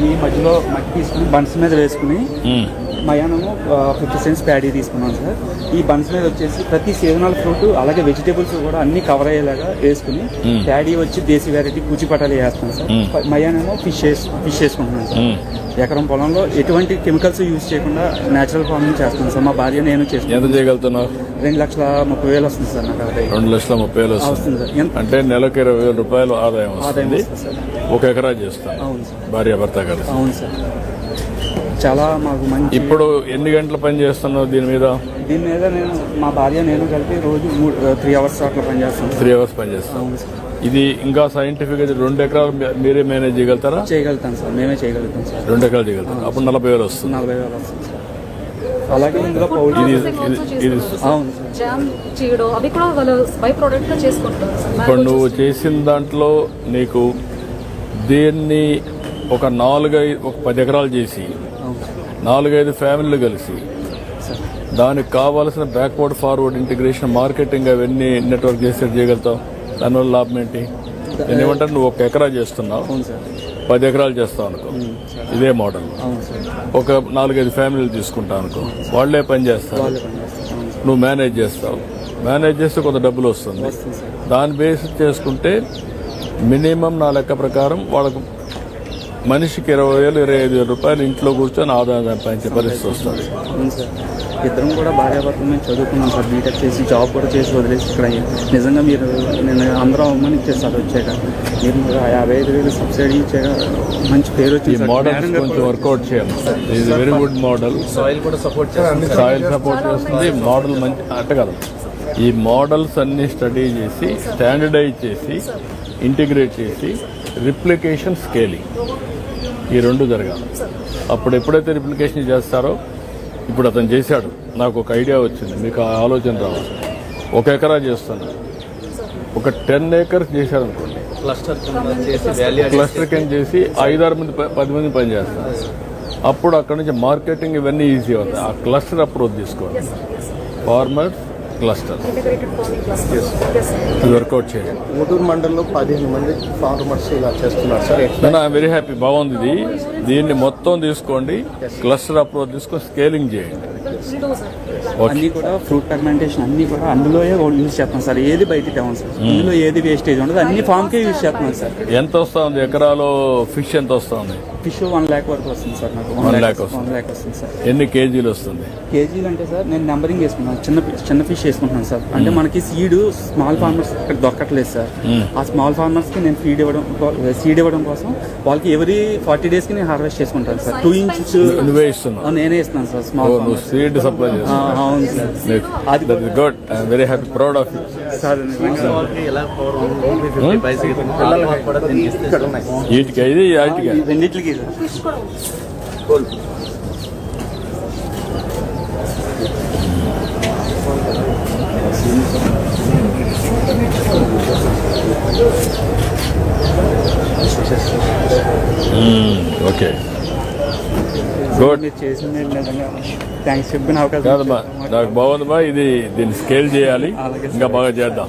ఈ మధ్యలో మట్టి తీసుకుని బన్స్ మీద వేసుకుని మయానము 50 cents ప్యాడీ తీసుకున్నాం సార్. ఈ బన్స్ మీద వచ్చేసి ప్రతి సీజనల్ ఫ్రూట్ అలాగే వెజిటేబుల్స్ కూడా అన్ని కవర్ అయ్యేలాగా వేసుకుని ప్యాడీ వచ్చి దేశీ వెరైటీ కూచిపటాలు వేస్తాం సార్. మయానేమో ఫిష్ వేసుకుంటున్నాం సార్. ఎకరం పొలంలో ఎటువంటి కెమికల్స్ యూజ్ చేయకుండా నేచురల్ ఫార్మింగ్ చేస్తాను సార్. మా భార్య నేను చేస్తాను. ఎంత చేయగలుగుతున్నావు? 2,30,000 వస్తుంది సార్ నాకు. 2,30,000 వస్తుంది సార్. అంటే నెలకు 20,000 రూపాయలు ఆదాయం వస్తుంది. 1 ఎకరా చేస్తాను. అవును సార్. భార్య భర్త కలిసి. అవును సార్. చాలా మాకు మంచి. ఇప్పుడు ఎన్ని గంటలు పని చేస్తున్నావు దీని మీద? నేను మా భార్య నేను కలిపి రోజు 3 hours అట్లా పని చేస్తాను. 3 hours పని చేస్తాను. అవును సార్. ఇది ఇంకా సైంటిఫిక్ గా 2 ఎకరాలు మీరే మేనేజ్ చేయగలుగుతారా? చేయగలుగుతాం సార్, మేమే చేయగలుగుతాం సార్. 2 ఎకరాలు చేయగలుగుతాం. అప్పుడు 40,000 వస్తుంది. 40,000 వస్తుంది సార్. అలాగే ఇందులో ఇప్పుడు నువ్వు చేసిన దాంట్లో నీకు దీన్ని ఒక 10 ఎకరాలు చేసి 4-5 ఫ్యామిలీలు కలిసి దానికి కావాల్సిన బ్యాక్వర్డ్ ఫార్వర్డ్ ఇంటిగ్రేషన్ మార్కెటింగ్ అవన్నీ నెట్వర్క్ చేసి చేయగలుగుతావు. దానివల్ల లాభం ఏంటి? నేను ఏమంటాను, నువ్వు 1 ఎకరా చేస్తున్నావు, 10 ఎకరాలు చేస్తావు అనుకో, ఇదే మోడల్. ఒక 4-5 ఫ్యామిలీలు తీసుకుంటావు అనుకో, వాళ్లే పని చేస్తారు, నువ్వు మేనేజ్ చేస్తావు. మేనేజ్ చేస్తే కొంత డబ్బులు వస్తుంది. దాన్ని బేస్ చేసుకుంటే మినిమం నా లెక్క ప్రకారం వాళ్ళకు మనిషికి 20,000-25,000 రూపాయలు ఇంట్లో కూర్చొని ఆదాయం సంపాదించే పరిస్థితి వస్తుంది. ఇద్దరం కూడా భార్యాభర్తలు మేము చదువుకున్నాం సార్. బీటెక్ చేసి జాబ్ కూడా చేసి వదిలేసి ఇక్కడ నిజంగా మీరు నేను అందరం అమ్మని ఇచ్చేస్తారు. వచ్చాక మీరు 55,000 సబ్సిడీ ఇచ్చాక మంచి పేరు వచ్చి మోడల్ కొంచెం వర్కౌట్ చేయాలి. ఇది వెరీ గుడ్ మోడల్. సాయిల్ కూడా సపోర్ట్ చేస్తుంది. మోడల్ మంచి అంటే కదా. ఈ మోడల్స్ అన్ని స్టడీ చేసి స్టాండర్డైజ్ చేసి ఇంటిగ్రేట్ చేసి రిప్లికేషన్ స్కేలింగ్ ఈ 2 జరగాలి. అప్పుడు ఎప్పుడైతే రిప్లికేషన్ చేస్తారో, ఇప్పుడు అతను చేశాడు, నాకు ఒక ఐడియా వచ్చింది, మీకు ఆ ఆలోచన రావాలి. 1 ఎకరా చేస్తాను, ఒక 10 acres చేశాడు అనుకోండి, క్లస్టర్ కింద చేసి 5-6 మంది 10 మంది పని చేస్తారు. అప్పుడు అక్కడ నుంచి మార్కెటింగ్ ఇవన్నీ ఈజీ అవుతాయి. ఆ క్లస్టర్ అప్రోచ్ తీసుకోవాలి. ఫార్మర్స్ క్లస్టర్ వర్కౌట్ చేయాలి. ఊటూరు మండలంలో 15 మంది ఫార్మర్స్ ఇలా చేస్తున్నారు సార్. I'm very happy. బాగుంది ఇది. దీన్ని మొత్తం తీసుకోండి, క్లస్టర్ అప్రోచ్ తీసుకొని స్కేలింగ్ చేయండి. అన్ని కూడా ఫ్రూట్ ఫర్మెంటేషన్ అన్ని కూడా అందులో యూజ్ చేస్తాం సార్. ఏది బయటికి అవ్వం సార్. ఇందులో ఏది వేస్టేజ్ ఉండదు. అన్ని ఫామ్ కే యూజ్ చేస్తున్నాం సార్. ఎంత వస్తా ఉంది ఎకరాలో? ఫిష్ ఎంత వస్తా ఉంది? ఫిష్ 1 lakh వరకు వస్తుంది సార్. నాకు 1 lakh వస్తుంది సార్. ఎన్ని కేజీలు వస్తుంది? కేజీలు అంటే సార్ నేను నెంబరింగ్ వేసుకున్నాను. చిన్న ఫిష్ వేసుకుంటున్నాను సార్. అంటే మనకి సీడ్ స్మాల్ ఫార్మర్స్ ఇక్కడ దొరకట్లేదు సార్. ఆ స్మాల్ ఫార్మర్స్ కి నేను సీడ్ ఇవ్వడం కోసం వాళ్ళకి ఎవరీ 40 days కి నేను హార్వెస్ట్ చేసుకుంటాను సార్. 2 inches నువ్వే ఇస్తున్నావు? నేనే ఇస్తున్నాను సార్. స్మాల్ సీడ్ సప్లై చేస్తాను. అవును సార్. అది good. I'm very happy, proud of you sir. వీటికి ఇది వాటికి రెండింటికి ఓకే గుడ్. మీరు చేసింది నిజంగా థ్యాంక్స్ చెప్పిన అవకాశం కాదమ్మా, నాకు బాగుంది బా. ఇది దీన్ని స్కేల్ చేయాలి, ఇంకా బాగా చేద్దాం.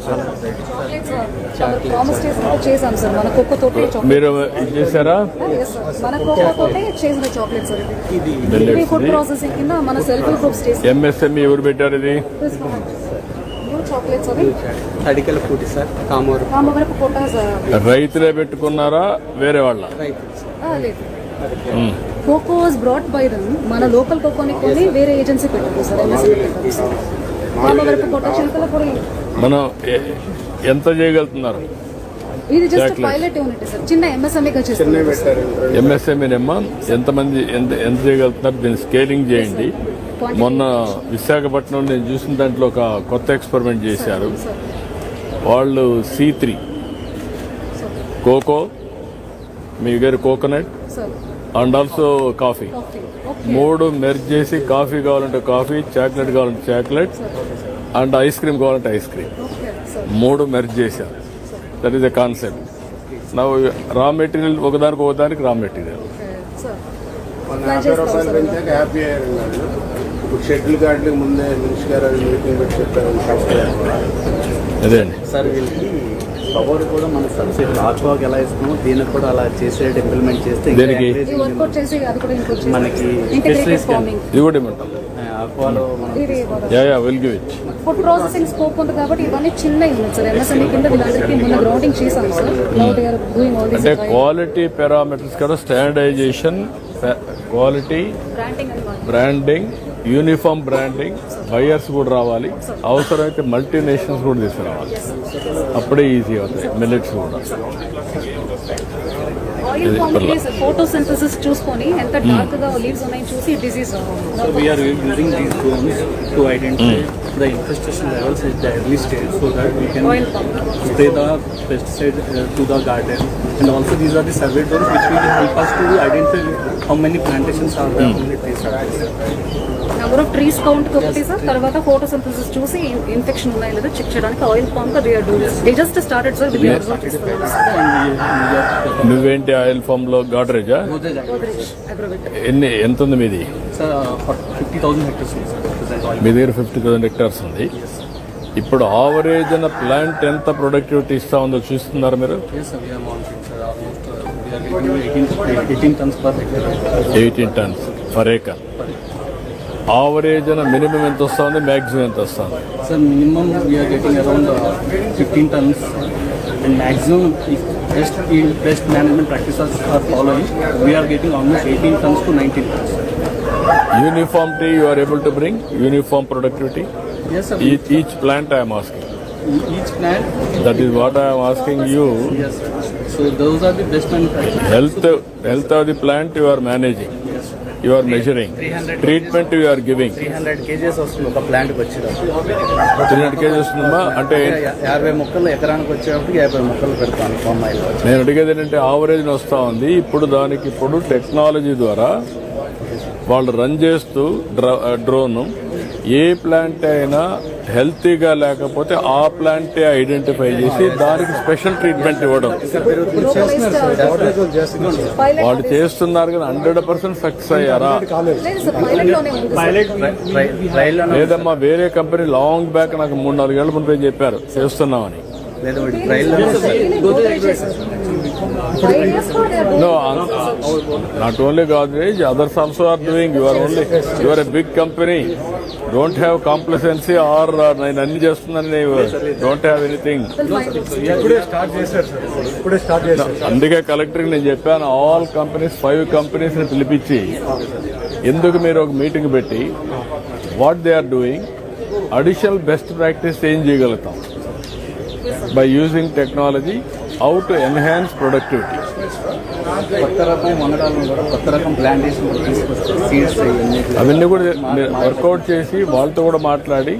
మీరు ఇది చేశారా? ఎంఎస్ఎంఈ ఎవరు పెట్టారు ఇది? రైతులే పెట్టుకున్నారా వేరే వాళ్ళ? Cocoa was brought by them. మన లోకల్ కోకోని కొని వేరే ఏజెన్సీ పెట్టారు సార్. మనం ఎంత చేయగలుగుతున్నారు? ఇది జస్ట్ పైలట్ యూనిట్ సార్. చిన్న ఎంఎస్ఎంఈగా చేస్తున్నారు. ఎంఎస్ఎంఈనమ్మా, ఎంతమంది ఎంత చేయగలుగుతున్నారు? దీన్ని స్కేలింగ్ చేయండి. మొన్న విశాఖపట్నం నేను చూసిన దాంట్లో ఒక కొత్త ఎక్స్పెరిమెంట్ చేశారు వాళ్ళు. C3 కోకో, మీ దగ్గర coconut and also coffee 3 merge చేసి, కాఫీ కావాలంటే కాఫీ, చాక్లెట్ కావాలంటే చాక్లెట్ అండ్ ఐస్ క్రీమ్ కావాలంటే ఐస్ క్రీమ్ 3 మెర్జ్ చేశారు. That is a concept. నా రా మెటీరియల్ ఒకదానికి రా మెటీరియల్. షెడ్యూల్ గార్డులకు ముందే మినిస్టర్ గారు మీటింగ్ పెట్టి చెప్పారు. అదే అండి సార్ వీళ్ళకి కవర్ కూడా మన సబ్సిడీ ఆక్వాకి ఎలా ఇస్తున్నామో దీనికి కూడా అలా చేసేది ఇంప్లిమెంట్ చేస్తే దేనికి? ఈ వర్కౌట్ చేసి అది కూడా ఇంక్లూడ్ చేసి మనకి ఇంటిగ్రేటెడ్ fisheries ఫార్మింగ్ ఇది కూడా ఏమంటాం? ఆక్వాలో మనం ఇది yeah will give it. Food processing scope ఉంది కాబట్టి ఇవన్నీ చిన్న యూనిట్ సార్. ఎంఎస్ఎంఈ కింద వీళ్ళందరికీ మొన్న గ్రౌండింగ్ చేశాం sir. Now they are doing all అంటే దిస్ క్వాలిటీ పారామీటర్స్ కూడా standardization, quality, branding and branding, uniform branding, buyers కూడా రావాలి, అవసరమైతే మల్టీనేషనల్స్ కూడా తీసుకురావాలి. అప్పుడే ఈజీ అవుతాయి మిల్లెట్స్ కూడా. ఆయిల్ ఫార్మ్ ఫోటోసింథసిస్ చూసుకొని ఎంత డార్క్ గా లీవ్స్ ఉన్నాయని చూసి disease So we are using these drones to identify the infestation levels at the early stage so that we can Oil pump. spray the pesticide to the garden. And also these are the survey drones which will help us to identify how many plantations are there, how many trees are there. Number of trees count ఒకటి sir. తర్వాత photosynthesis చూసి infection ఉన్నాయో లేదో check చేయడానికి oil pump they are doing. They just started sir. We observe చేస్తున్నాం. నువ్వేంటి oil form లో గాడ్రేజా? Godrej Agrovet. ఎంత ఉంది మీది? Sir, 50,000 hectares is present oil. మీ దగ్గర 50,000 హెక్టార్స్ ఉంది. ఇప్పుడు ఆవరేజ్ అన్న ప్లాంట్ ఎంత ప్రొడక్టివిటీ ఇస్తా ఉందో చూస్తున్నారు మీరు? Yes, sir, we are monitoring, sir. Almost we are getting 18 tons per hectare. 18 tons for acre. Average అన్న మినిమం ఎంత వస్తుంది, మ్యాక్సిమం ఎంత వస్తుంది? Sir, minimum we are getting around 15 tons, and maximum if best management practices are following, we are getting almost 18 tons to 19 tons. Uniformity you are able to bring? Uniform productivity? Yes, sir. Each plant I am asking. Each plant. That is what I am asking you. Yes, sir. So those are the best manufacturers. Health of the plant you are managing. You are measuring. 300 Treatment you are giving. 300 kgs వస్తుంది ఒక ప్లాంట్కి వచ్చేటప్పుడు. 300 kg వస్తుందమ్మా అంటే 50 మొక్కలు ఎకరానికి వచ్చేటప్పుడు 50 మొక్కలు పెడతాను ఫామ్ ఆయిల్. నేను అడిగేది ఏంటంటే ఆవరేజ్ వస్తా ఉంది. ఇప్పుడు టెక్నాలజీ ద్వారా వాళ్ళు రన్ చేస్తూ డ్రోన్ ఏ ప్లాంట్ అయినా హెల్తీగా లేకపోతే ఆ ప్లాంటే ఐడెంటిఫై చేసి దానికి స్పెషల్ ట్రీట్మెంట్ ఇవ్వడం వాళ్ళు చేస్తున్నారు. కానీ 100% సక్సెస్ అయ్యారా? లేదమ్మా, వేరే కంపెనీ లాంగ్ బ్యాక్ నాకు 3-4 ఏళ్ల ముందే చెప్పారు చేస్తున్నామని. No, not only Godrej, others also are doing. You are a big company. Don't have complacency or నేను అన్ని చేస్తున్నాను. Don't have anything. అందుకే కలెక్టర్కి నేను చెప్పాను, ఆల్ కంపెనీస్ 5 కంపెనీస్ ని పిలిపించి ఎందుకు మీరు ఒక మీటింగ్ పెట్టి what they are doing, additional best practice ఏం చేయగలుగుతాం by using technology, how to enhance productivity. కొత్త రకం వంగడాలను కూడా కొత్త రకం ప్లాంటేషన్ కూడా తీసుకొస్తారు. సీడ్స్ అవన్నీ కూడా వర్కౌట్ చేసి వాళ్ళతో కూడా మాట్లాడి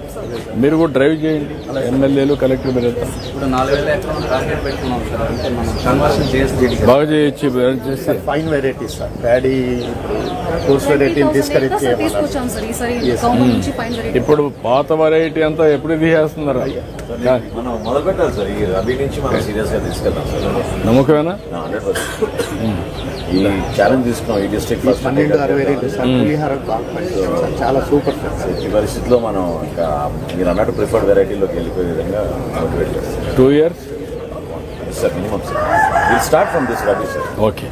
మీరు కూడా డ్రైవ్ చేయండి. ఎమ్మెల్యేలు, కలెక్టర్ మీరు ఎంత ఇప్పుడు 4,000 ఎకరాలు టార్గెట్ పెట్టుకున్నాం సార్. అంటే మనం కన్వర్షన్ చేసి బాగా చేయొచ్చు చేస్తే fine varieties sir, paddy coarse వెరైటీని తీసుకొచ్చి తీసుకొచ్చాం సార్ ఈసారి గవర్నమెంట్ నుంచి ఫైన్ వెరైటీ. ఇప్పుడు పాత వెరైటీ అంతా ఎప్పుడు తీసేస్తున్నారు? మనం మొదలు పెట్టాలి సార్. ఈ రబీ నుంచి మనం సీరియస్ గా తీసుకెళ్తాం సార్. నమ్మకమేనా? 100%. ఈ ఛాలెంజ్ తీసుకున్నాం ఈ డిస్ట్రిక్ట్ 12-62 సార్. పులిహార చాలా సూపర్ సార్. ఈ పరిస్థితిలో మనం ఇంకా మీరు అన్నట్టు ప్రిఫర్డ్ వెరైటీలోకి వెళ్ళిపోయే విధంగా మోటివేట్ చేస్తాం 2 years? Sir. Minimum sir. Will start from this rabi sir. Okay.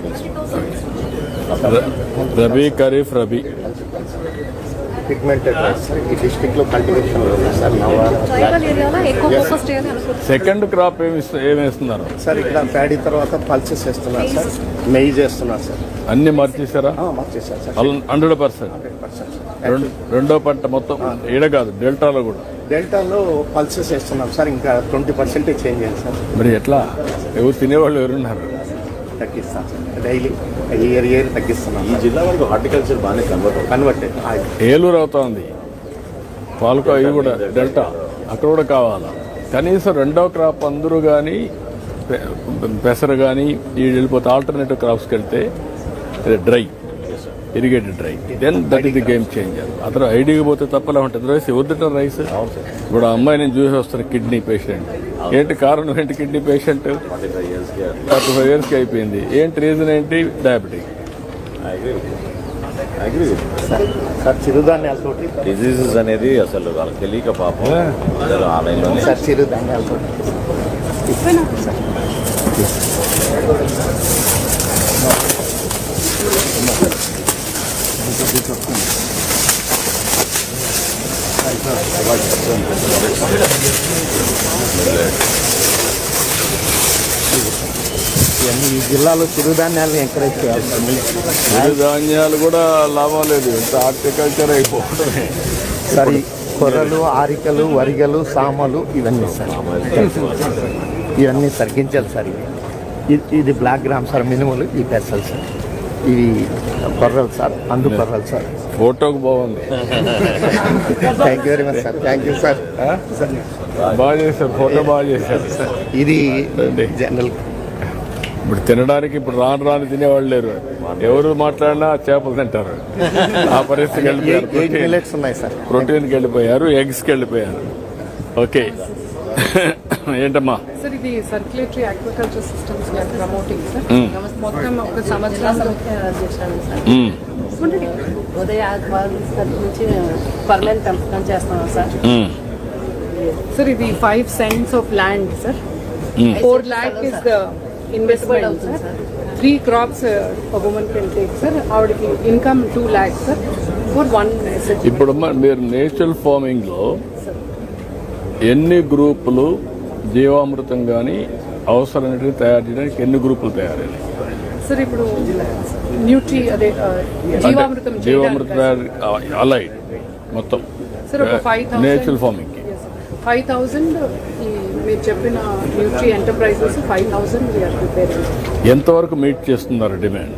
Rabi, kharif, rabi pigmented rice sir. ఈ డిస్ట్రిక్ట్ లో కల్టివేషన్ ఉంది సార్. ట్రైబల్ ఏరియాలో ఎక్కువ ఫోకస్ చేయాలి అనుకుంటున్నాం. సెకండ్ క్రాప్ ఏమేస్తున్నారు సార్ ఇక్కడ ప్యాడీ తర్వాత పల్సెస్ వేస్తున్నారు సార్, మెయి చేస్తున్నారు సార్. అన్ని మార్చేశారా? మార్చేసారు సార్. 100%. 100%. రెండో పంట మొత్తం ఈడ కాదు, డెల్టాలో కూడా. డెల్టాలో పల్సెస్ వేస్తున్నాం సార్. ఇంకా 20% చేంజ్ చేయాలి సార్. మరి ఎట్లా? ఎవరు తినేవాళ్ళు ఎవరున్నారు? తగ్గిస్తాం సార్. Daily year తగ్గిస్తున్నాం. ఈ జిల్లా వరకు హార్టికల్చర్ బాగానే కన్వర్టెడ్. ఏలూరు అవుతా ఉంది, పాలకో అవి కూడా డెల్టా, అక్కడ కూడా కావాలా. కనీసం రెండో క్రాప్ అందరూ కానీ పెసరు కానీ ఈ వెళ్ళిపోతే ఆల్టర్నేటివ్ క్రాప్స్కి వెళ్తే dry, irrigated dry, then that is the game changer. అతను ఐడికి పోతే తప్పలా ఉంటుంది. రైస్ వద్దుట రైస్. ఇప్పుడు ఆ అమ్మాయి నేను చూసి వస్తాను, కిడ్నీ పేషెంట్. ఏంటి కారణం ఏంటి? కిడ్నీ పేషెంట్ 45 yearsకి అయిపోయింది. ఏంటి రీజన్ ఏంటి? డయాబెటిక్. సార్ చిరుధాన్యాలతోటి డిజీజెస్ అనేది అసలు వాళ్ళకి తెలియక పాపం అందరూ ఆన్లైన్లోనే సార్ చిరుధాన్యాలతో ఇవన్నీ ఈ జిల్లాలో చిరుధాన్యాలను ఎంకరేజ్ చేయాలి సార్. ధాన్యాలు కూడా లాభం లేదు, ఎంత హార్టికల్చర్ అయిపోవడమే. సార్ ఈ కొర్రలు, ఆరికలు, వరిగలు, సామలు ఇవన్నీ సార్, ఇవన్నీ సార్ గింజలు సార్. ఇది బ్లాక్ గ్రామ్ సార్, మినుములు, ఈ పెసలు సార్, ఇవి కొర్రలు సార్, అందు కొర్రలు సార్. ఫోటోకు బాగుంది, thank you very much sir. Thank you sir. బాగా చేశారు, ఫోటో బాగా చేశారు. ఇది జనరల్. ఇప్పుడు తినడానికి ఇప్పుడు రాను తినేవాళ్ళు లేరు, ఎవరు మాట్లాడినా చేపలు తింటారు. ఆ పరిస్థితికి వెళ్ళిపోయారు. మిల్లెట్స్ ఉన్నాయి సార్, ప్రోటీన్కి వెళ్ళిపోయారు, ఎగ్స్కి వెళ్ళిపోయారు. ఓకే ఏంటమ్మా? సార్ ఇది circulatory agriculture systems promoting sir. మొత్తం ఒక సంవత్సరం చేశాను సార్. ఉదయ నుంచి పర్మనెంట్ పెంపకం చేస్తున్నాం సార్. సార్ ఇది 5 cents of land sir. 4 lakh is the investment sir. 3 crops a woman can take sir. ఆవిడకి income 2 lakhs sir for 1 asset. ఇప్పుడమ్మా మీరు నేచురల్ ఫార్మింగ్ లో ఎన్ని గ్రూపులు జీవామృతం కానీ అవసరమైనవి తయారు చేయడానికి ఎన్ని గ్రూపులు తయారైనాయి? సార్ ఇప్పుడు న్యూట్రీ అదే జీవామృతం అలైడ్ మొత్తం సార్ ఒక 5,000 నేచురల్ ఫార్మింగ్ 5,000 ఈ మీరు చెప్పిన న్యూట్రీ ఎంటర్ప్రైజెస్ 5,000 వీఆర్ ప్రిపేరింగ్. ఎంతవరకు మీట్ చేస్తున్నారు డిమాండ్?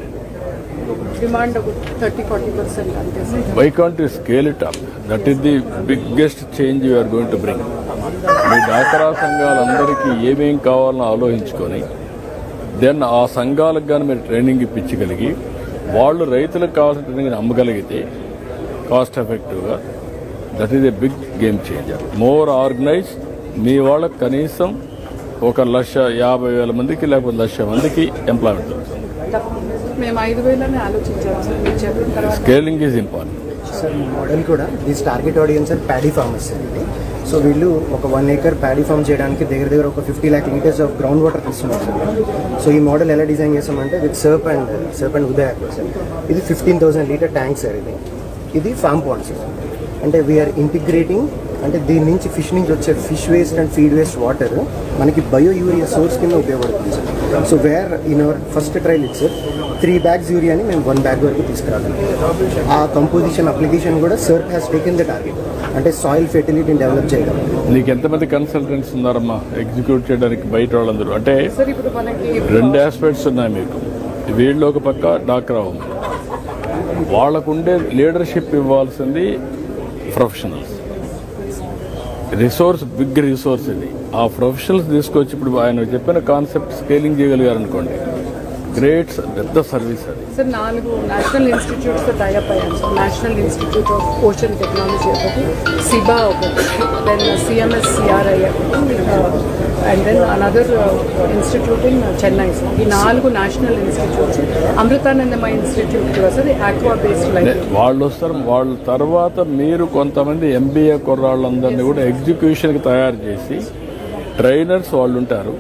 డిమాండ్ ఒక 30-40% అంతే sir. Why can't you scale it up? That is the biggest change you are going to bring. మీ డాక్రా సంఘాలందరికీ ఏమేం కావాలని ఆలోచించుకొని దెన్ ఆ సంఘాలకు కానీ మీరు ట్రైనింగ్ ఇప్పించగలిగి వాళ్ళు రైతులకు కావాల్సిన ట్రైనింగ్ అమ్మగలిగితే కాస్ట్ ఎఫెక్టివ్గా, that is a big game changer. More organise. మీ వాళ్ళకి కనీసం 1,50,000 మందికి లేకపోతే 1,00,000 మందికి ఎంప్లాయ్మెంట్ దొరుకుతుంది. మేము 5,000 ఆలోచించాము సార్. మీరు చెప్పిన తర్వాత స్కేలింగ్ ఈజ్ ఇంపార్టెంట్. సార్ ఈ మోడల్ కూడా this target audience sir paddy farmers sir ఇది. సో వీళ్ళు ఒక 1 acre ప్యాడీ ఫార్మ్ చేయడానికి దగ్గర ఒక 50 lakh liters of ground water తీసుకున్నారు సార్. సో ఈ మోడల్ ఎలా డిజైన్ చేసామంటే with SERP and Udaya aqua sir. ఇది 15,000 లీటర్ ట్యాంక్ సార్. ఇది ఫార్మ్ పాండ్ సార్. అంటే వీఆర్ ఇంటిగ్రేటింగ్, అంటే దీని నుంచి ఫిష్ నుంచి వచ్చే fish waste and feed waste water మనకి బయో యూరియా సోర్స్ కింద ఉపయోగపడుతుంది sir. So where in our first trial it sir 3 bags యూరియాని మేము 1 bag వరకు తీసుకురాగలం. ఆ కంపోజిషన్ అప్లికేషన్ కూడా SERP has taken the target, అంటే సాయిల్ ఫెర్టిలిటీని డెవలప్ చేయడం. నీకు ఎంతమంది కన్సల్టెంట్స్ ఉన్నారమ్మా ఎగ్జిక్యూట్ చేయడానికి బయట వాళ్ళందరూ? అంటే సార్ ఇప్పుడు మనకి 2 ఆస్పెక్ట్స్ ఉన్నాయి మీకు. వీళ్ళు ఒక పక్క డాక్రా ఉంది, వాళ్ళకుండే లీడర్షిప్ ఇవ్వాల్సింది ప్రొఫెషనల్స్. రిసోర్స్ బిగ్ రిసోర్స్ ఇది. ఆ ప్రొఫెషనల్స్ తీసుకొచ్చి ఇప్పుడు ఆయన చెప్పిన కాన్సెప్ట్ స్కేలింగ్ చేయగలిగారు అనుకోండి, గ్రేట్ పెద్ద సర్వీస్ అది. సార్ 4 నేషనల్ ఇన్స్టిట్యూట్స్తో టైఅప్ అయ్యాను sir. National institute of ocean technology ఒకటి, సిబా ఒకటి, దెన్ సిఎంఎస్ సిఆర్ఐ ఒకటి, and then another institute in Chennai sir. ఈ 4 నేషనల్ ఇన్స్టిట్యూట్స్. అమృతానందమయ ఇన్స్టిట్యూట్ కూడా సార్ ఆక్వా బేస్డ్ లైఫ్. వాళ్ళు వస్తారు. వాళ్ళ తర్వాత మీరు కొంతమంది ఎంబీఏ కుర్రాళ్ళందరినీ కూడా ఎగ్జిక్యూషన్కి తయారు చేసి ట్రైనర్స్ వాళ్ళు ఉంటారు.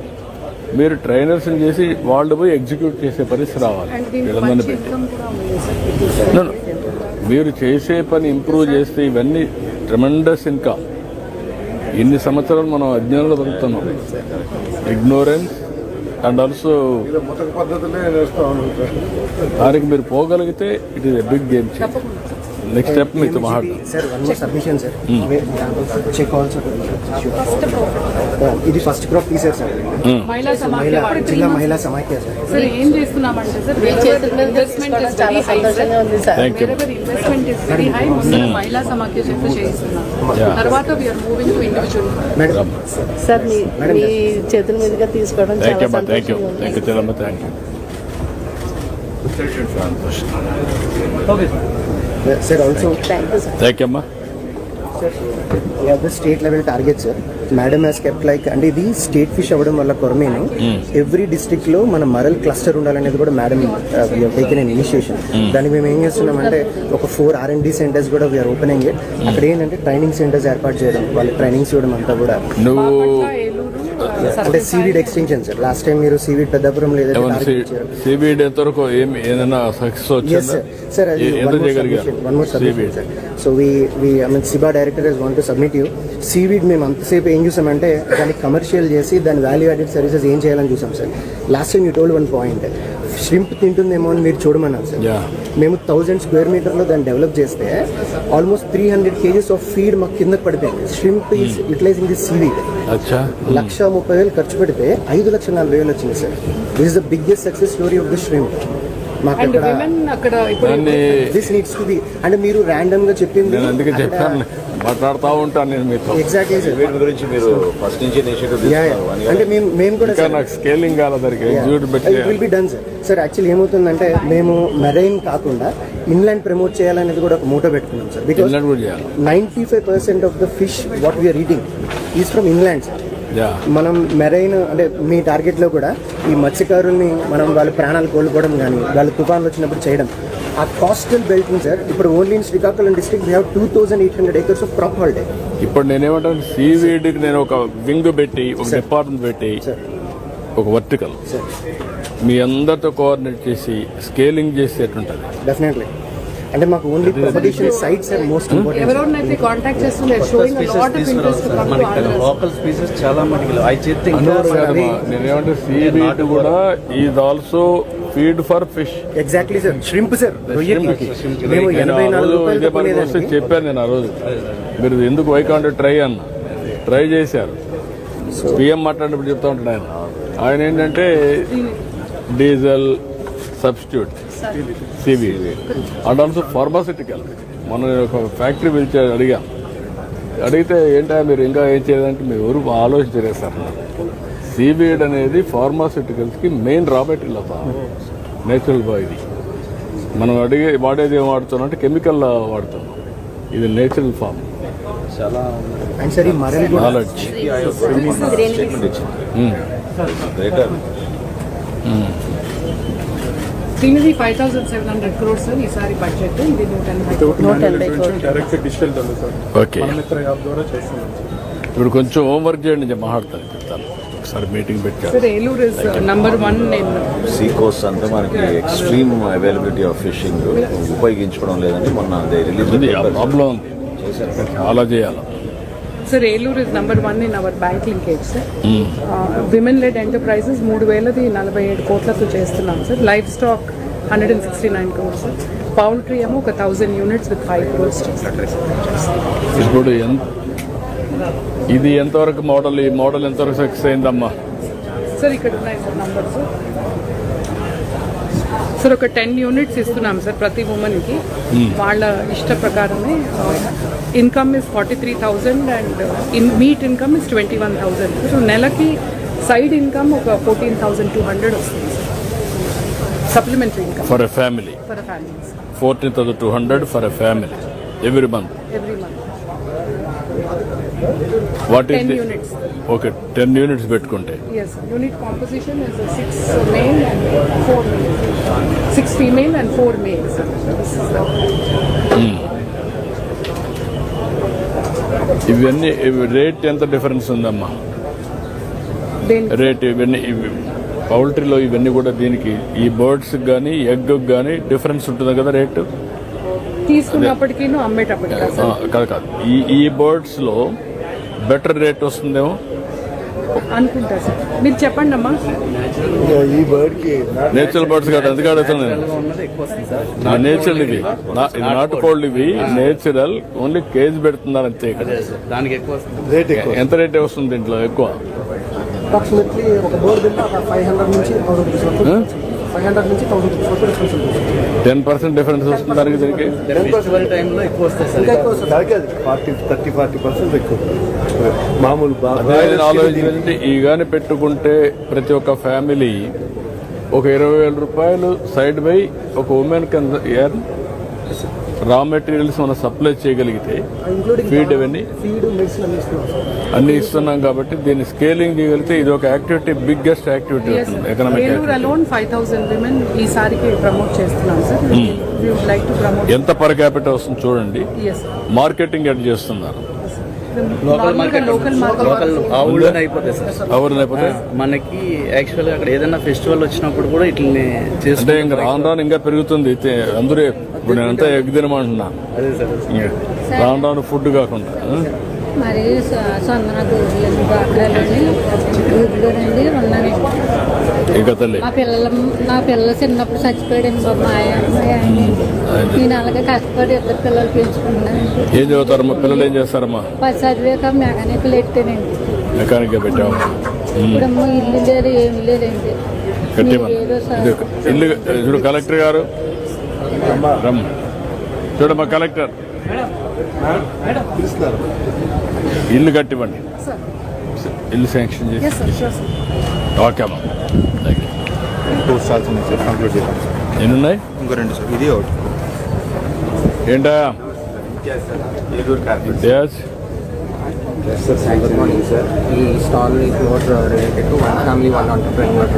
మీరు ట్రైనర్స్ చేసి వాళ్ళు పోయి ఎగ్జిక్యూట్ చేసే పరిస్థితి రావాలి. వీళ్ళందరినీ పెట్టి మీరు చేసే పని ఇంప్రూవ్ చేస్తే ఇవన్నీ ట్రెమెండస్ ఇన్కమ్. ఇన్ని సంవత్సరాలు మనం అజ్ఞానంలో బతుకుతున్నాం. ఇగ్నోరెన్స్ అండ్ ఆల్సో దానికి మీరు పోగలిగితే it is a big game change. Next step మీతో మాట్లాడతాం sir. 1 more submission sir. Check also. ఇది ఫస్ట్ క్రాప్ తీసారు సార్. మహిళా సమాఖ్య జిల్లా మహిళా సమాఖ్య సార్. సార్ ఏం చేస్తున్నామంటే sir investment is very high sir. Investment is very high. ముందు మహిళా సమాఖ్య చేత చేయిస్తున్నాం, తర్వాత we're moving to individual. Madam sir మీ చేతుల మీదుగా తీసుకోవడం చాలా థ్యాంక్ యూ సంతోషంగా ఉంది. Chellamma, thank you. Sir also thank you sir. Thank you అమ్మా. we have the state level target sir. Madam has kept like, అంటే ఇది స్టేట్ ఫిష్ అవ్వడం వల్ల కొరమేను ఎవ్రీ డిస్ట్రిక్ట్ లో మన మరల్ క్లస్టర్ ఉండాలనేది కూడా మేడం టేకెన్ అన్ ఇనిషియేషన్. దానికి మేము ఏం చేస్తున్నామంటే ఒక 4 R&D సెంటర్స్ కూడా వీఆర్ ఓపెనింగ్ ఇట్. అక్కడ ఏంటంటే ట్రైనింగ్ సెంటర్స్ ఏర్పాటు చేయడం, వాళ్ళ ట్రైనింగ్స్ ఇవ్వడం అంతా కూడా. నువ్వు అంటే seaweed extension sir. Last time మీరు సీవీడ్ పెద్దాపురంలో ఏదైతే target ఇచ్చారో. సిబిడి ఎంతవరకు ఏదైనా సక్సెస్ Yes, వచ్చిందా? sir. Sir, ఎంత one more చేయగలిగారు? submission, one more submission, CBD. sir. So I mean, SIBA director has want to submit you. Seaweed మేము అంతసేపు ఏం చూసామంటే దాన్ని కమర్షియల్ చేసి దాని వాల్యూ యాడెడ్ సర్వీసెస్ ఏం చేయాలని చూసాం sir. Last time you told one point, shrimp తింటుందేమో అని మీరు చూడమన్నారు సార్. Yeah. మేము 1000 square మీటర్లో దాన్ని డెవలప్ చేస్తే ఆల్మోస్ట్ 300 kgs ఆఫ్ ఫీడ్ మాకు కిందకి పడిపోయింది. Shrimp is utilising this seaweed. అచ్చా 1,30,000 ఖర్చు పెడితే 5,40,000 వచ్చింది sir. This is the biggest success story of the shrimp. మాకు అండ్ విమెన్ అక్కడ ఇప్పుడు దాన్ని దిస్ నీడ్స్ టు బి, అంటే మీరు ర్యాండమ్ గా చెప్పింది నేను అందుకే చెప్పాను, మాట్లాడుతూ ఉంటాను నేను మీతో. Exactly sir. వీటి గురించి మీరు ఫస్ట్ నుంచి ఇనిషియేటివ్ Yeah, yeah. తీసుకున్నారు అంటే మేము కూడా ఇంకా నాకు స్కేలింగ్ కాల దగ్గర ఎగ్జిక్యూటివ్ పెట్టి it will be done sir. Sir actually ఏమవుతుందంటే మేము మెరైన్ కాకుండా ఇన్లాండ్ ప్రమోట్ చేయాలనేది కూడా ఒక మూటో పెట్టుకున్నాం సార్. బికాస్ ఇన్లాండ్ కూడా చేయాలి. 95% of the fish what we are eating is from inland sir. Yeah మనం మెరైన్ అంటే మీ టార్గెట్లో కూడా ఈ మత్స్యకారుల్ని మనం వాళ్ళ ప్రాణాలు కోల్పోవడం కానీ వాళ్ళ తుఫాన్లు వచ్చినప్పుడు చేయడం, ఆ కోస్టల్ బెల్ట్ సార్. ఇప్పుడు only in Srikakulam district we have 2,800 acres of crop holiday. ఇప్పుడు నేనేమంటాను, సీవీడ్కి నేను ఒక వింగ్ పెట్టి ఒక డిపార్ట్మెంట్ పెట్టి సార్ ఒక వర్టికల్ సార్ మీ అందరితో కోఆర్డినేట్ చేసి స్కేలింగ్ చేసి ఎట్లుంటుంది. డెఫినెట్లీ. అంటే మాకు only propagation sites are most important. ఎవరెవరినైతే కాంటాక్ట్ చేస్తున్నారు showing a lot of interest to come to Andhra. Local species చాలా మటుకు ఐ చేస్తే నేనేమంటే సీవీడ్ కూడా is also feed for fish. Exactly sir. Shrimp sir. రొయ్యకి మేము 84 రూపాయలు ఇదే పనికి వస్తే చెప్పాను నేను ఆ రోజు. మీరు ఎందుకు వైకాంట్ ట్రై అన్న ట్రై చేశారు. పిఎం మాట్లాడినప్పుడు చెప్తా ఉంటాడు ఆయన ఏంటంటే diesel substitute seaweed and also pharmaceutical. మనం ఒక ఫ్యాక్టరీ పిలిచి అడిగితే ఏంటో మీరు ఇంకా ఏం చేయాలంటే మీరు ఎవరు ఆలోచించలేదు సార్. సీవీడ్ అనేది ఫార్మాసిటికల్స్కి మెయిన్ రా మెటీరియల్ అవుతాం, నేచురల్ ఇది. మనం వాడేది ఏం వాడుతున్నాం అంటే కెమికల్ వాడుతున్నాం, ఇది నేచురల్ ఫార్మ్. చాలా అండ్ సార్ ఈ మరల్ కూడా నాలెడ్జ్ గ్రేటర్ దీనిది 5,700 crores సార్ ఈసారి బడ్జెట్. ఇది 180 ఓకే. ఇప్పుడు కొంచెం హోంవర్క్ చేయండి, నేను మాట్లాడతాను, చెప్తాను. ఒకసారి మీటింగ్ పెట్టాను. సార్ ఏలూరు ఇస్ నంబర్ 1 నేను సీ కోస్ట్ అంతా మనకి ఎక్స్ట్రీమ్ అవైలబిలిటీ ఆఫ్ ఫిషింగ్ ఉపయోగించుకోవడం లేదండి. మొన్న ఉంది, ఆ ప్రాబ్లం ఉంది, చాలా చేయాలి. Sir Eluru is number 1 in our bank linkage sir. Women led enterprises 3,000ది 47 కోట్లతో చేస్తున్నాం సార్. Life stock 169 crores sir. Poultry ఏమో ఒక 1,000 units విత్ 5 crores. ఇప్పుడు ఇది ఎంతవరకు మోడల్, ఈ మోడల్ ఎంతవరకు సక్సెస్ అయిందమ్మా? సార్ ఇక్కడ ఉన్నాయి సార్ నంబర్స్. సార్ ఒక 10 units ఇస్తున్నాం సార్ ప్రతి ఉమెన్కి. వాళ్ళ ఇష్ట ప్రకారమే. Income is 43,000 and meet income is 21,000. So నెలకి సైడ్ ఇన్కమ్ ఒక 14,200 వస్తుంది sir. Supplementary income for a family, for family 14,200 for a family every month. Every month. What 10 is units. Okay, 10 units పెట్టుకుంటే Yes, unit composition is 6 male and 4 male. 6 female and 4 males. This is the ఇవన్నీ rate ఎంత difference ఉందమ్మా? then rate ఇవన్నీ పౌల్ట్రీలో ఇవన్నీ కూడా దీనికి ఈ బర్డ్స్ కానీ ఎగ్ కానీ డిఫరెన్స్ ఉంటుంది కదా రేటు? తీసుకున్నప్పటికీ అమ్మేటప్పటికి కాదు కాదు, ఈ బర్డ్స్ లో బెటర్ రేట్ వస్తుందేమో అనుకుంటా సార్. మీరు చెప్పండి అమ్మా. ఈ బర్డ్కి నేచురల్ బర్డ్స్ కాదు, అందుకే అడుగుతాను నేను. ఉన్నది ఎక్కువ వస్తుంది సార్. నా నేచురల్ ఇది నాటుకోళ్ళు, ఇవి నేచురల్ ఓన్లీ కేజీ పెడుతున్నారు అంతే. దానికి ఎక్కువ వస్తుంది. రేట్ ఎక్కువ. ఎంత రేట్ వస్తుంది దీంట్లో ఎక్కువ? అప్రాక్సిమేట్లీ ఒక బోర్డు బిల్ ఒక 500 నుంచి 1,000 రూపీస్ వరకు 500 నుంచి 1,000 రూపీస్ వరకు డిఫరెన్స్ ఉంటుంది. 10% డిఫరెన్స్ వస్తుంది దానికి దీనికి. ఫెస్టివల్ టైంలో ఎక్కువ వస్తాయి సార్. ఇంకా ఎక్కువ వస్తుంది. కాదు 40% ఎక్కువ. మామూలు నేను ఆలోచించి ఈ గాని పెట్టుకుంటే ప్రతి ఒక్క ఫ్యామిలీ ఒక 20,000 రూపాయలు సైడ్ బై ఒక ఉమెన్ రా మెటీరియల్స్ మనం సప్లై చేయగలిగితే ఫీడ్ ఇవన్నీ ఫీడ్ మెడిసిన్ అన్ని ఇస్తున్నాం సార్. అన్ని ఇస్తున్నాం కాబట్టి దీన్ని స్కేలింగ్ చేయగలిగితే ఇది ఒక యాక్టివిటీ, బిగ్గెస్ట్ యాక్టివిటీ అవుతుంది, economic Eluru activity. Alone 5,000 women ఈసారికి ప్రమోట్ చేస్తున్నాం sir. We would like to promote. ఎంత పర్ క్యాపిటల్ వస్తుంది చూడండి. ఎస్ మార్కెటింగ్ ఎడ్ చేస్తున్నారు. లోకల్ మార్కెట్ ఆ ఊళ్ళోనే అయిపోతాయి సార్. ఎవరు లేకపోతే మనకి యాక్చువల్గా అక్కడ ఏదైనా ఫెస్టివల్ వచ్చినప్పుడు కూడా ఇట్లనే అంటే చేసుకుంటే ఇంకా రాను రాను ఇంకా పెరుగుతుంది అందరూ ఇప్పుడు నేనంతా ఎగ్ తినమంటున్నా అదే సార్. రాను రాను ఫుడ్ కాకుండా మరి సొందన గూర్లని డాక్టర్లని ఊర్లోనండి ఉన్నాను. ఇక తల్లి నా పిల్లలు చిన్నప్పుడు చచ్చిపోయాడండి బాబు మా ఆయన. నేను అలాగే కష్టపడి ఇద్దరు పిల్లలు పెంచుకున్నాను. ఏం చదువుతారమ్మా పిల్లలు ఏం చేస్తారమ్మా? 10 చదివాక మెకానికల్ ఎట్టానండి. మెకానిక్ పెట్టాము. ఇప్పుడమ్మో ఇల్లు లేదు ఏమి లేదండి. కట్టేమా ఇల్లు చూడు కలెక్టర్ గారు రమ్మ చూడమ్మా కలెక్టర్ ఇల్లు కట్టివ్వండి. ఇల్లు శాంక్షన్ చేసి ఓకే అమ్మా థ్యాంక్ యూ. ఎన్నున్నాయి? ఇంకో 2 సార్, ఇది ఒకటి. ఏంటా ఇంతియాజ్? Good morning sir. ఈ stall floor related to one family one entrepreneur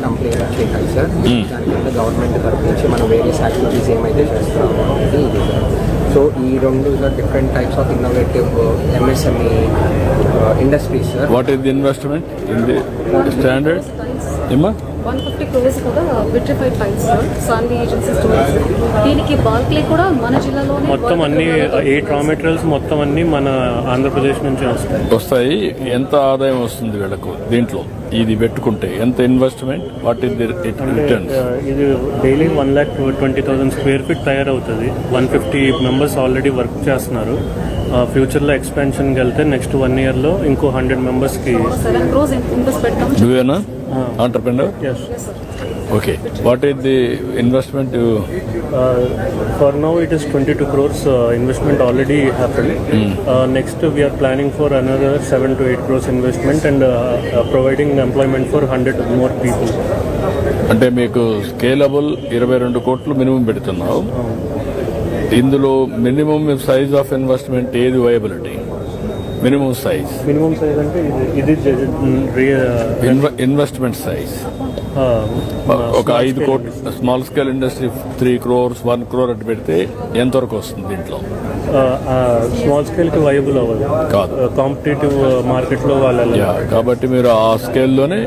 complete చేయాలి సార్. దానివల్ల గవర్నమెంట్ తరఫు నుంచి మనం వేరియస్ యాక్టివిటీస్ ఏమైతే చేస్తున్నామో ఇది సార్. సో ఈ 2 different types of innovative MSME industries sir. What is the investment in the standard ఏమా? 150 crores కూడా vitrified tiles sir, Saanvi agency stores. దీనికి బాల్క్లీ కూడా మన జిల్లాలోనే మొత్తం అన్ని 8 రా మెటీరియల్స్ మొత్తం అన్ని మన ఆంధ్రప్రదేశ్ నుంచి వస్తాయి. ఎంత ఆదాయం వస్తుంది వీళ్ళకు దీంట్లో ఇది పెట్టుకుంటే? ఎంత investment? What is the returns? ఇది డైలీ 1,20,000 స్క్వేర్ ఫీట్ తయారవుతుంది. 150 మెంబర్స్ ఆల్రెడీ వర్క్ చేస్తున్నారు. ఫ్యూచర్లో ఎక్స్పాన్షన్కి వెళ్తే నెక్స్ట్ 1 yearలో ఇంకో 100 మెంబర్స్కి 7 crores ఇన్వెస్ట్ పెట్టాం. నువ్వేనా entrepreneur? Yes. Okay. What is the investment you? For now it is 22 crores investment already happened. Next we are planning for another 7 to 8 crores investment and providing employment for 100 more people. అంటే మీకు scalable 22 కోట్లు minimum పెడుతున్నావు. ఇందులో minimum size of investment ఏది viability? Minimum size అంటే ఇది investment size ఒక 5 కోట్లు. Small scale industry 3 crores 1 crore అటు పెడితే ఎంతవరకు వస్తుంది దీంట్లో? స్మాల్ స్కేల్ కి వైబుల్ అవ్వదు కాదు, కాంపిటేటివ్ మార్కెట్ లో వాళ్ళు. కాబట్టి మీరు ఆ స్కేల్లోనే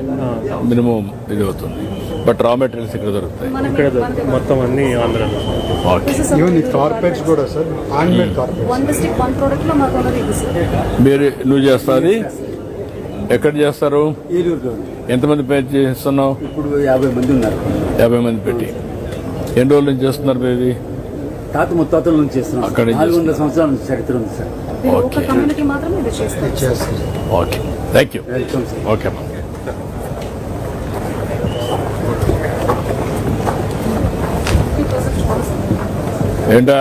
మినిమం ఇది అవుతుంది. బట్ రా మెటీరియల్స్ ఇక్కడ దొరుకుతాయి. ఇక్కడ మొత్తం అన్ని ఆంధ్రాలో. కార్పెట్స్ కూడా sir, hand made carpets. 1 district 1 product లో మాకు ఉన్నది ఇది సార్. మీరు నువ్వు చేస్తుంది ఎక్కడ చేస్తారు? ఎంతమంది పే చేస్తున్నావు? ఇప్పుడు 50 మంది ఉన్నారు. 50 మంది పెట్టి ఎన్ని రోజుల నుంచి చేస్తున్నారు? ఇది తాత ముత్తాతల నుంచి చేస్తున్నాం. అక్కడ 400 సంవత్సరాల నుంచి చరిత్ర ఉంది సార్. ఇది ఒక కమ్యూనిటీ మాత్రం ఇది చేస్తారు. Okay thank you. ఓకే అమ్మా. ఏంటా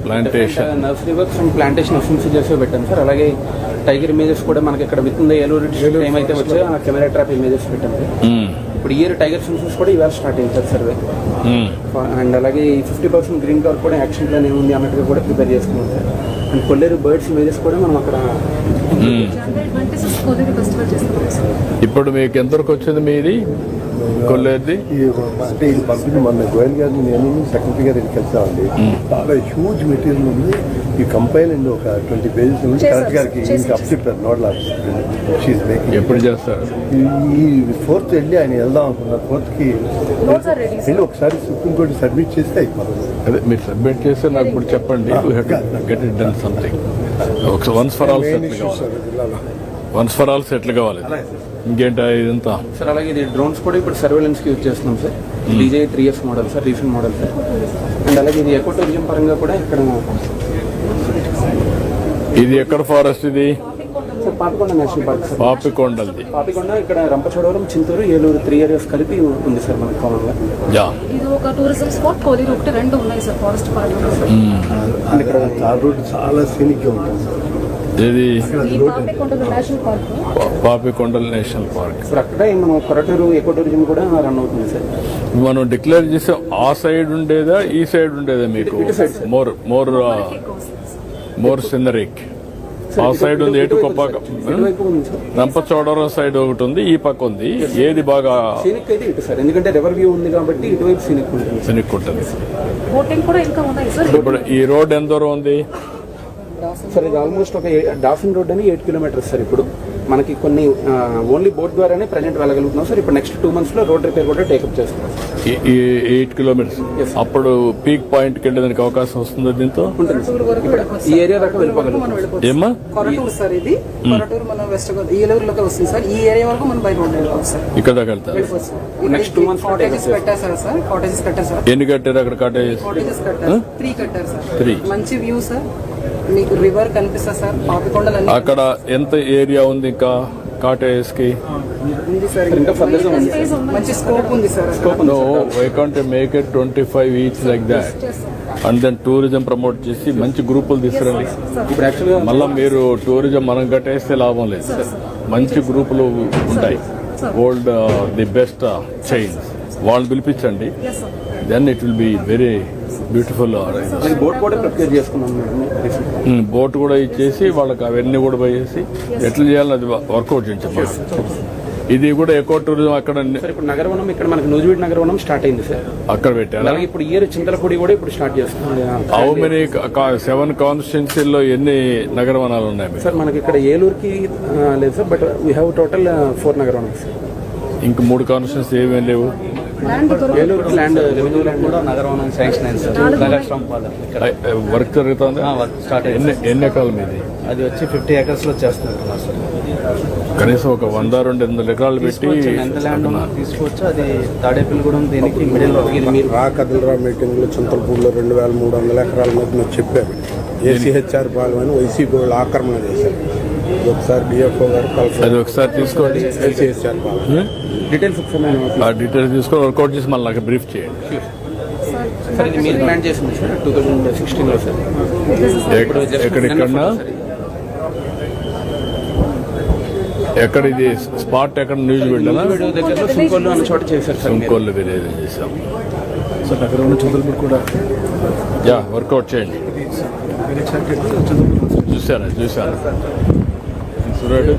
plantation nursery works and plantation FMC చేసి పెట్టాను సార్. అలాగే టైగర్ ఇమేజెస్ కూడా మనకి ఇక్కడ with in the Eluru district ఏమైతే వచ్చాయో ఆ కెమెరా ట్రాప్ ఇమేజెస్ పెట్టాను సార్. ఇప్పుడు ఇయర్ టైగర్ సెన్సస్ కూడా ఇవాళ స్టార్ట్ అయింది సార్ సర్వే. అండ్ అలాగే 50% గ్రీన్ కవర్ కూడా యాక్షన్ ప్లాన్ ఏముంది అన్నట్టుగా కూడా ప్రిపేర్ చేసుకున్నాం sir. And Kolleru birds images కూడా మనం అక్కడ జనవరి 26 కొద్దిగా ఫెస్టివల్ చేస్తున్నాం సార్. ఇప్పుడు మీకు ఎంతవరకు వచ్చింది మీది కొల్లేరుది? అంటే ఇది పంపిణీ మొన్న గోయల్ గారిని నేను సెక్రటరీ గారు కలిసామండి. చాలా హ్యూజ్ మెటీరియల్ ఉంది. ఈ కంపైల్ అండి ఒక 20 pages నుంచి కలెక్టర్ గారికి అప్ చెప్పారు. నోట్ల ఎప్పుడు చేస్తారు? ఈ 4th వెళ్ళి ఆయన వెళ్దాం అనుకున్నారు. 4th వెళ్ళి ఒకసారి సుప్రీంకోర్టు సబ్మిట్ చేస్తే అయిపోతుంది. అదే మీరు సబ్మిట్ చేస్తే నాకు ఇప్పుడు చెప్పండి. Get it done something. Once for all settle కావాలి. ఇంకేంటా ఇదంతా సార్? అలాగే ఇది డ్రోన్స్ కూడా ఇప్పుడు సర్వేలెన్స్ కి యూజ్ చేస్తున్నాం sir. DJ 3S model sir, recent model sir. And అలాగే ఇది ఎకో టూరిజం పరంగా కూడా ఇక్కడ ఇది ఎక్కడ ఫారెస్ట్? ఇది sir Papikonda national park sir. పాపికొండది. పాపికొండ ఇక్కడ రంపచోడవరం, చింతూరు, ఏలూరు 3 areas కలిపి ఉంది సార్ మనకి కామన్గా. ఇది ఒక టూరిజం స్పాట్. కోలీరు 1, 2 ఉన్నాయి సార్ ఫారెస్ట్ పార్క్. ఇక్కడ తార్ రోడ్ చాలా సీనిక్ గా ఉంటుంది. ఇది పాపికొండ నేషనల్ పార్క్. పాపికొండల నేషనల్ పార్క్. సార్ అక్కడే మనం కొరటూరు ఎకో టూరిజం కూడా రన్ అవుతుంది సార్. మనం డిక్లేర్ చేసే ఆ సైడ్ ఉండేదా ఈ సైడ్ ఉండేదా? మీకు మోర్ సినరిక్ ఆ సైడ్ ఉంది. ఎటు కొప్పాక రంపచోడవరం సైడ్ ఒకటి ఉంది, ఈ పక్క ఉంది. ఏది బాగా సీనిక్ అయితే ఇటు సార్, ఎందుకంటే రివర్ వ్యూ ఉంది కాబట్టి ఇటువైపు సీనిక్ ఉంటుంది. సినిక్ ఉంటుంది. బోటింగ్ కూడా ఇంకా ఉన్నాయి సార్. ఇప్పుడు ఈ రోడ్ ఎంత దూరం ఉంది? సార్ ఇది ఆల్మోస్ట్ ఒక డాఫిన్ రోడ్ అని 8 కిలోమీటర్స్ సార్. ఇప్పుడు మనకి కొన్ని ఓన్లీ బోట్ ద్వారానే ప్రజెంట్ వెళ్ళగలుగుతున్నాం సార్. ఇప్పుడు నెక్స్ట్ 2 months లో రోడ్ రిపేర్ కూడా టేకప్ చేస్తాం. 8 kilometers అప్పుడు పీక్ పాయింట్ కి వెళ్ళడానికి అవకాశం వస్తుంది దీంతో. ఈ ఏరియా దాకా వెళ్ళిపోగలుగుతాం. ఏమా కొరటూరు సార్ ఇది, కొరటూరు మనం వెస్ట్ ఏలూరులోకి వస్తుంది సార్. ఈ ఏరియా వరకు మనం బై రోడ్ వెళ్ళిపోవచ్చు సార్. ఇక్కడ దాకా వెళ్తారు. నెక్స్ట్ 2 months కాటేజెస్ పెట్టారు సార్. కాటేజెస్ కట్టారు సార్. ఎన్ని కట్టారు అక్కడ కాటేజెస్? కాటేజెస్ కట్టారు, 3 కట్టారు సార్. 3. మంచి వ్యూ సార్, మీకు రివర్ కనిపిస్తుంది సార్. పాపికొండలు అక్కడ ఎంత ఏరియా ఉంది ఇంకా కాటేజెస్ కి? ఉంది సార్. ఇంకా ఫర్దర్ మంచి స్కోప్ ఉంది sir. No, why can't you make it 25 each like that? And then tourism promote చేసి మంచి గ్రూపులు తీసుకురండి. ఇప్పుడు యాక్చువల్గా మళ్ళా మీరు టూరిజం మనం కట్టేస్తే లాభం లేదు. మంచి గ్రూపులు ఉంటాయి, ఓల్డ్ ది బెస్ట్ చైన్స్, వాళ్ళు పిలిపించండి. Then it will be very beautiful. Boat కూడా ప్రిపేర్ చేసుకున్నాం మేడం. బోట్ కూడా ఇచ్చేసి వాళ్ళకి అవన్నీ కూడా పోయేసి ఎట్లా చేయాలని అది వర్కౌట్ చేయించాం. ఇది కూడా ఎకో టూరిజం అక్కడ సార్. ఇప్పుడు నగరవనం ఇక్కడ మనకి నూజివీడు నగరవనం స్టార్ట్ అయింది సార్. అక్కడ పెట్టారు. అలాగే ఇప్పుడు ఇయర్ చింతలపూడి కూడా ఇప్పుడు స్టార్ట్ చేస్తుంది. హౌ మెనీ 7 కాన్స్టిట్యున్సీల్లో ఎన్ని నగరవనాలు ఉన్నాయి సార్? మనకి ఇక్కడ ఏలూరుకి లేదు sir, but we have total 4 Nagaravanam sir. ఇంక 3 కాన్స్టిట్యున్సీ ఏమేమి లేవు. ఏలూరుకి ల్యాండ్ రెవెన్యూ ల్యాండ్ కూడా నగరవనం శాంక్షన్ అయింది సార్. వర్క్ జరుగుతుంది. స్టార్ట్ ఎన్ని ఎకరాల మీది? అది వచ్చి 50 acres లో చేస్తున్నారు సార్. కనీసం ఒక 100-200 ఎకరాలు పెట్టి ఎంత ల్యాండ్ తీసుకోవచ్చు. అది తాడేపల్లిగూడెం దీనికి మిడిల్ లో. మీరు కదలరా మీటింగ్ లో చింతలపూడిలో 2300 ఎకరాల మీద నాకు చెప్పారు. ఏసీహెచ్ఆర్ పాలెం అని వైసీపీ వాళ్ళు ఆక్రమణ చేశారు. ఒకసారి డిఎఫ్ఓ గారు అది ఒకసారి తీసుకోండి. ఏసీహెచ్ఆర్ పాలెం డీటెయిల్స్ ఆ డీటెయిల్స్ తీసుకొని వర్కౌట్ చేసి మళ్ళీ నాకు బ్రీఫ్ చేయండి. సార్ ఇది మీరు ప్లాన్ చేసింది సార్ 2016 లో సార్. ఎక్కడెక్కడన్నా ఎక్కడ ఇది స్పాట్ ఎక్కడ న్యూస్ వెళ్ళాలా? దగ్గరలో సుంకోళ్ళు అన్న చోట చేశారు సార్. సుంకోళ్ళు విలేజ్ చేసాం సార్. అక్కడ ఉన్న చంద్రపూర్ కూడా వర్కౌట్ చేయండి. చూసారా సురేడు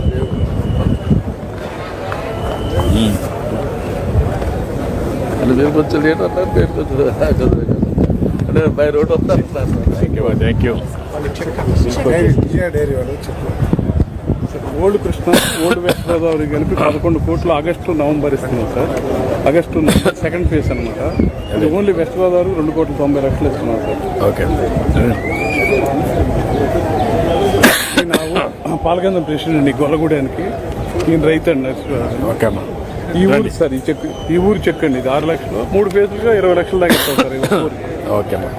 కొంచెం లేట్ అంటే బై రోడ్ వస్తారు. Thank you. డైరీ వాళ్ళు చెప్పారు. Old Krishna, old west Godavari కలిపి 11 కోట్లు ఆగస్టు నవంబర్ ఇస్తున్నాం సార్. ఆగస్టు 2nd phase అనమాట. అది ఓన్లీ వెస్ట్ గోదావరి 2,90,00,000 ఇస్తున్నాం సార్. ఓకే. పాలగంధం ప్రెసిడెంట్ గొల్లగూడానికి ఈయన రైతు అండి. ఓకే అమ్మా. ఈ ఊరు సార్, ఈ ఊరు చెక్ అండి. ఇది 6 లక్షలు, 3 phases 20 లక్షల దాకా ఇస్తాం సార్. ఓకే అమ్మా.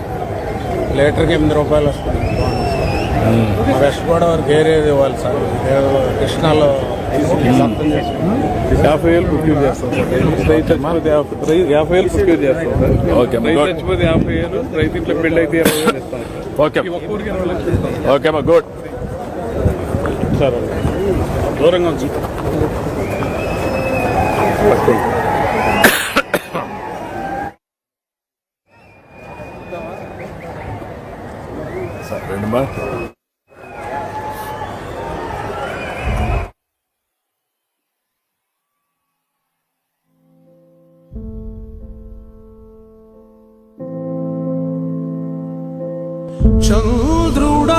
లీటర్కి 8 రూపాయలు వస్తుంది. వెస్ట్ గోదావరికి ఏరేది ఇవ్వాలి సార్. కృష్ణాలో 50,000 ప్రొక్యూర్ చేస్తాం సార్. రైతు చచ్చిపోతే 50,000 ప్రొక్యూర్ చేస్తాం సార్. రైతు చచ్చిపోతే 50,000, రైతు ఇంట్లో పెళ్లి అయితే 20,000 ఇస్తాం సార్. ఓకే ఒక్క ఊరికి 20 లక్షలు ఇస్తాం ఓకే అమ్మా. Good sir. దూరంగా ఉంది సార్. రెండుమా చంద్రుడా